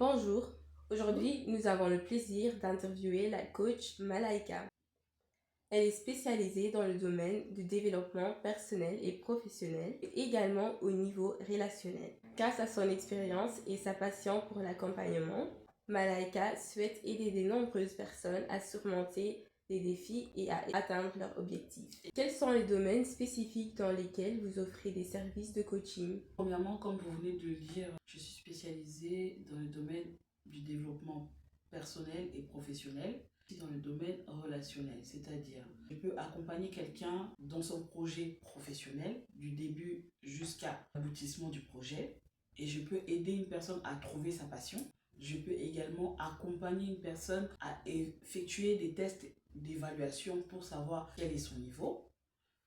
Bonjour, aujourd'hui nous avons le plaisir d'interviewer la coach Malaika. Elle est spécialisée dans le domaine du développement personnel et professionnel et également au niveau relationnel. Grâce à son expérience et sa passion pour l'accompagnement, Malaika souhaite aider de nombreuses personnes à surmonter les défis et à atteindre leurs objectifs. Quels sont les domaines spécifiques dans lesquels vous offrez des services de coaching? Premièrement, comme vous venez de le dire, je suis spécialisée dans le domaine du développement personnel et professionnel, et dans le domaine relationnel, c'est-à-dire je peux accompagner quelqu'un dans son projet professionnel, du début jusqu'à l'aboutissement du projet, et je peux aider une personne à trouver sa passion. Je peux également accompagner une personne à effectuer des tests d'évaluation pour savoir quel est son niveau,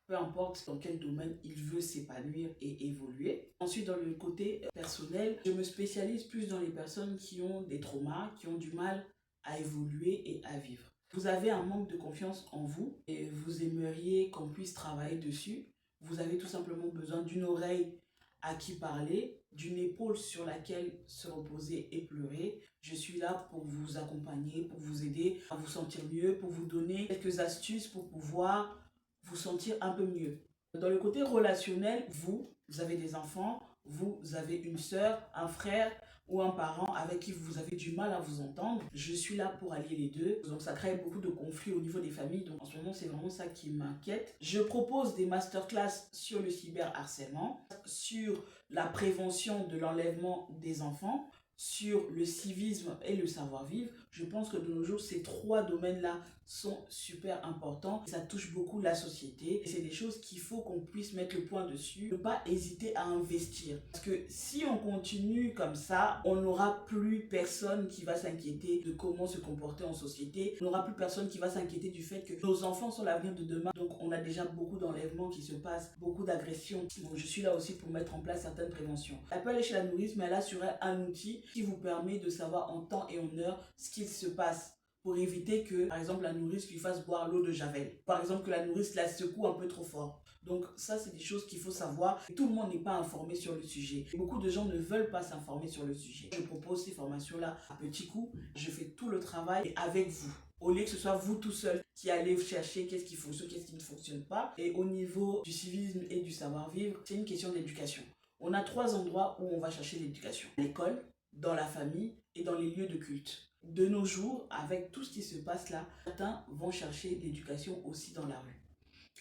peu importe dans quel domaine il veut s'épanouir et évoluer. Ensuite, dans le côté personnel, je me spécialise plus dans les personnes qui ont des traumas, qui ont du mal à évoluer et à vivre. Vous avez un manque de confiance en vous et vous aimeriez qu'on puisse travailler dessus. Vous avez tout simplement besoin d'une oreille à qui parler, d'une épaule sur laquelle se reposer et pleurer. Je suis là pour vous accompagner, pour vous aider à vous sentir mieux, pour vous donner quelques astuces pour pouvoir vous sentir un peu mieux. Dans le côté relationnel, vous avez des enfants, vous avez une sœur, un frère ou un parent avec qui vous avez du mal à vous entendre. Je suis là pour allier les deux. Donc ça crée beaucoup de conflits au niveau des familles. Donc en ce moment, c'est vraiment ça qui m'inquiète. Je propose des masterclass sur le cyberharcèlement, sur la prévention de l'enlèvement des enfants, sur le civisme et le savoir-vivre. Je pense que de nos jours, ces trois domaines-là sont super importants. Ça touche beaucoup la société. C'est des choses qu'il faut qu'on puisse mettre le point dessus. Ne pas hésiter à investir. Parce que si on continue comme ça, on n'aura plus personne qui va s'inquiéter de comment se comporter en société. On n'aura plus personne qui va s'inquiéter du fait que nos enfants sont l'avenir de demain. Donc on a déjà beaucoup d'enlèvements qui se passent, beaucoup d'agressions. Donc je suis là aussi pour mettre en place certaines préventions. Elle peut aller chez la nourrice, mais elle a sur elle un outil qui vous permet de savoir en temps et en heure ce qu'il se passe, pour éviter que, par exemple, la nourrice lui fasse boire l'eau de Javel. Par exemple, que la nourrice la secoue un peu trop fort. Donc ça, c'est des choses qu'il faut savoir. Tout le monde n'est pas informé sur le sujet. Beaucoup de gens ne veulent pas s'informer sur le sujet. Je propose ces formations-là à petits coups. Je fais tout le travail avec vous. Au lieu que ce soit vous tout seul qui allez chercher qu'est-ce qui fonctionne, qu'est-ce qui ne fonctionne pas. Et au niveau du civisme et du savoir-vivre, c'est une question d'éducation. On a trois endroits où on va chercher l'éducation. L'école, dans la famille et dans les lieux de culte. De nos jours, avec tout ce qui se passe là, certains vont chercher l'éducation aussi dans la rue.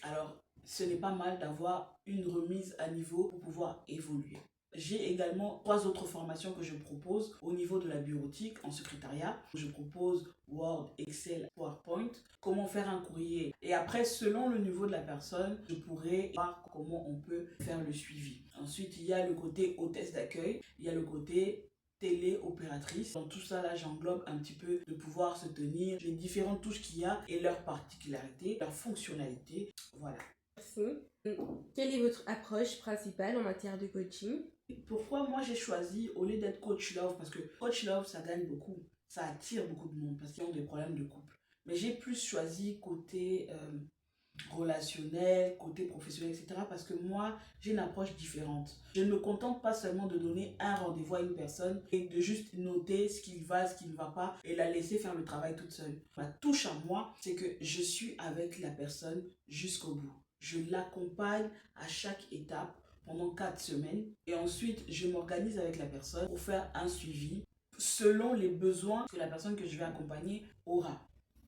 Alors, ce n'est pas mal d'avoir une remise à niveau pour pouvoir évoluer. J'ai également trois autres formations que je propose au niveau de la bureautique en secrétariat. Je propose Word, Excel, PowerPoint, comment faire un courrier. Et après, selon le niveau de la personne, je pourrais voir comment on peut faire le suivi. Ensuite, il y a le côté hôtesse d'accueil, il y a le côté téléopératrice. Dans tout ça, là, j'englobe un petit peu de pouvoir se tenir, les différentes touches qu'il y a et leurs particularités, leurs fonctionnalités. Voilà. Merci. Quelle est votre approche principale en matière de coaching? Pourquoi moi j'ai choisi, au lieu d'être coach love, parce que coach love ça gagne beaucoup, ça attire beaucoup de monde parce qu'ils ont des problèmes de couple. Mais j'ai plus choisi côté relationnel, côté professionnel, etc. Parce que moi, j'ai une approche différente. Je ne me contente pas seulement de donner un rendez-vous à une personne et de juste noter ce qui va, ce qui ne va pas et la laisser faire le travail toute seule. Ma touche à moi, c'est que je suis avec la personne jusqu'au bout. Je l'accompagne à chaque étape pendant 4 semaines et ensuite, je m'organise avec la personne pour faire un suivi selon les besoins que la personne que je vais accompagner aura.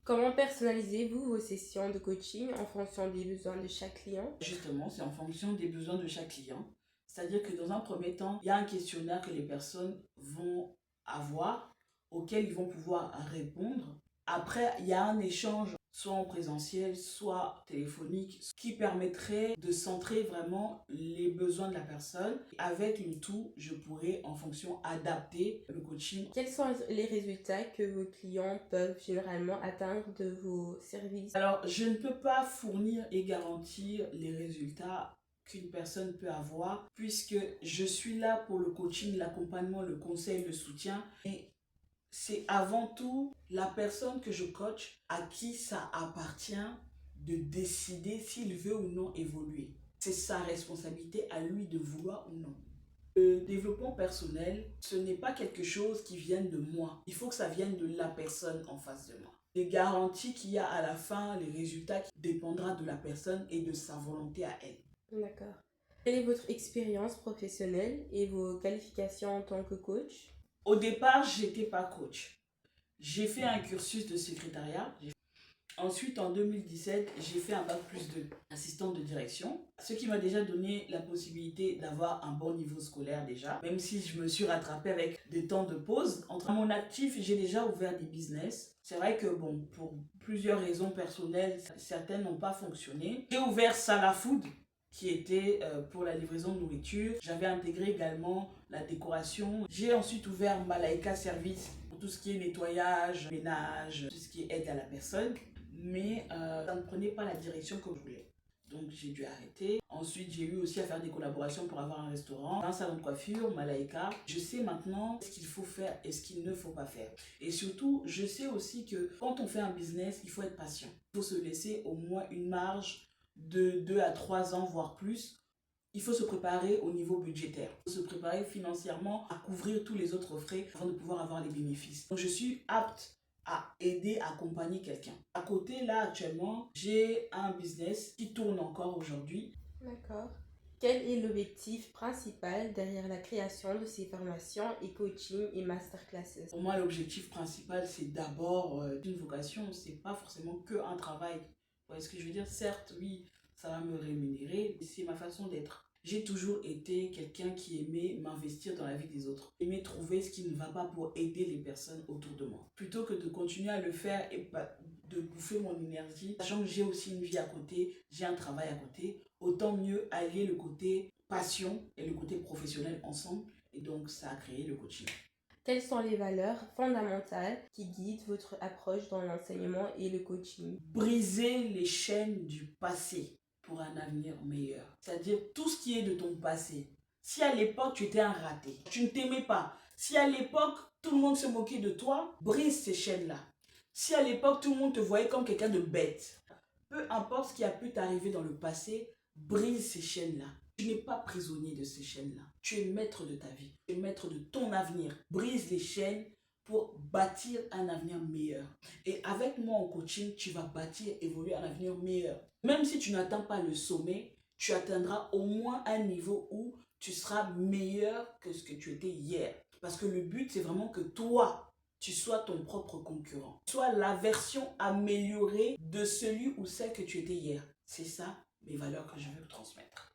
Comment personnalisez-vous vos sessions de coaching en fonction des besoins de chaque client? Justement, c'est en fonction des besoins de chaque client. C'est-à-dire que dans un premier temps, il y a un questionnaire que les personnes vont avoir, auquel ils vont pouvoir répondre. Après, il y a un échange, soit en présentiel, soit téléphonique, ce qui permettrait de centrer vraiment les besoins de la personne. Avec le tout, je pourrais, en fonction, adapter le coaching. Quels sont les résultats que vos clients peuvent généralement atteindre de vos services? Alors, je ne peux pas fournir et garantir les résultats qu'une personne peut avoir, puisque je suis là pour le coaching, l'accompagnement, le conseil, le soutien. Et c'est avant tout la personne que je coach à qui ça appartient de décider s'il veut ou non évoluer. C'est sa responsabilité à lui de vouloir ou non. Le développement personnel, ce n'est pas quelque chose qui vienne de moi. Il faut que ça vienne de la personne en face de moi. Les garanties qu'il y a à la fin, les résultats qui dépendra de la personne et de sa volonté à elle. D'accord. Quelle est votre expérience professionnelle et vos qualifications en tant que coach? Au départ, je n'étais pas coach. J'ai fait un cursus de secrétariat. Ensuite, en 2017, j'ai fait un bac plus 2, assistante de direction, ce qui m'a déjà donné la possibilité d'avoir un bon niveau scolaire déjà, même si je me suis rattrapée avec des temps de pause. Entre mon actif, j'ai déjà ouvert des business. C'est vrai que bon, pour plusieurs raisons personnelles, certaines n'ont pas fonctionné. J'ai ouvert Sala Food, qui était pour la livraison de nourriture. J'avais intégré également la décoration. J'ai ensuite ouvert Malaika Service pour tout ce qui est nettoyage, ménage, tout ce qui est aide à la personne. Mais ça ne prenait pas la direction que je voulais. Donc j'ai dû arrêter. Ensuite, j'ai eu aussi à faire des collaborations pour avoir un restaurant, un salon de coiffure, Malaika. Je sais maintenant ce qu'il faut faire et ce qu'il ne faut pas faire. Et surtout, je sais aussi que quand on fait un business, il faut être patient. Il faut se laisser au moins une marge de 2 à 3 ans, voire plus. Il faut se préparer au niveau budgétaire. Il faut se préparer financièrement à couvrir tous les autres frais avant de pouvoir avoir les bénéfices. Donc je suis apte à aider, à accompagner quelqu'un. À côté, là, actuellement, j'ai un business qui tourne encore aujourd'hui. D'accord. Quel est l'objectif principal derrière la création de ces formations et coaching et masterclasses? Pour moi, l'objectif principal, c'est d'abord une vocation. C'est pas forcément que un travail. Vous voyez ce que je veux dire? Certes, oui, ça va me rémunérer, mais c'est ma façon d'être. J'ai toujours été quelqu'un qui aimait m'investir dans la vie des autres, aimait trouver ce qui ne va pas pour aider les personnes autour de moi. Plutôt que de continuer à le faire et de bouffer mon énergie, sachant que j'ai aussi une vie à côté, j'ai un travail à côté, autant mieux allier le côté passion et le côté professionnel ensemble. Et donc, ça a créé le coaching. Quelles sont les valeurs fondamentales qui guident votre approche dans l'enseignement et le coaching? Briser les chaînes du passé pour un avenir meilleur. C'est-à-dire tout ce qui est de ton passé. Si à l'époque tu étais un raté, tu ne t'aimais pas, si à l'époque tout le monde se moquait de toi, brise ces chaînes-là. Si à l'époque tout le monde te voyait comme quelqu'un de bête, peu importe ce qui a pu t'arriver dans le passé, brise ces chaînes-là. Tu n'es pas prisonnier de ces chaînes-là. Tu es maître de ta vie. Tu es maître de ton avenir. Brise les chaînes pour bâtir un avenir meilleur. Et avec moi en coaching, tu vas bâtir, évoluer un avenir meilleur. Même si tu n'atteins pas le sommet, tu atteindras au moins un niveau où tu seras meilleur que ce que tu étais hier. Parce que le but, c'est vraiment que toi, tu sois ton propre concurrent. Sois la version améliorée de celui ou celle que tu étais hier. C'est ça mes valeurs que je veux transmettre.